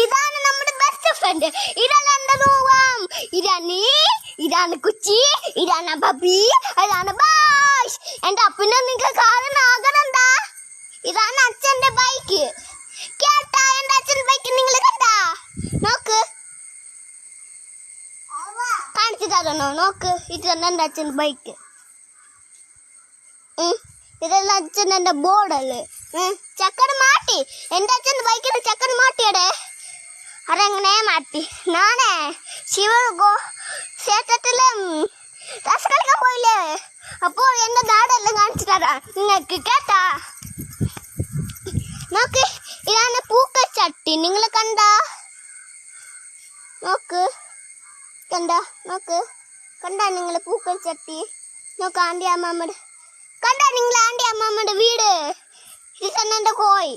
ഇതാണ് നമ്മുടെ best friend. ഇതാണ് എന്റെ രൂപം. ഇതാണ് നീ, ഇതാണ് കുച്ചി, ഇതാണ് ബബി, ഇതാണ് ബാഷ്. എന്റെ അപ്പനെ നിങ്ങൾക്ക് കാരണം ആകണണ്ടാ. ഇതാണ് അച്ഛന്റെ ബൈക്ക്. കേട്ടാ? എന്റെ അച്ഛന്റെ ബൈക്ക് നിങ്ങൾ കണ്ടാ? നോക്ക്, കാണിച്ചു തരണോ? നോക്ക്, ഇതാണ് എന്റെ അച്ഛന്റെ ബൈക്ക്. ഇതെല്ലാം അച്ഛൻ എന്റെ ബോർഡല്ലേ. ചക്കര മാറ്റി. എന്റെ അച്ഛന്റെ ബൈക്കിന്റെ ചക്കര മാറ്റിയടെ. അതെങ്ങനെ മാറ്റി? ഞാനേ ക്ഷേത്രത്തില് ഡാൻസ് കളിക്കാൻ പോയില്ലേ, അപ്പോൾ എന്റെ നാടെല്ലാം കാണിച്ചു തരാം നിങ്ങൾക്ക്. കേട്ടാ? നോക്ക്, ഇതാണ് പൂക്കൾ ചട്ടി. നിങ്ങൾ കണ്ടാ? നോക്ക്, കണ്ടാ? നോക്ക്, കണ്ടാ നിങ്ങൾ പൂക്കൾ ചട്ടി? നോക്ക്, ആൻറ്റി അമ്മമ്മയുടെ കണ്ടാ നിങ്ങൾ? ആൻറ്റി അമ്മമ്മയുടെ വീട്. ഇത് തന്നെ എന്റെ കോയി.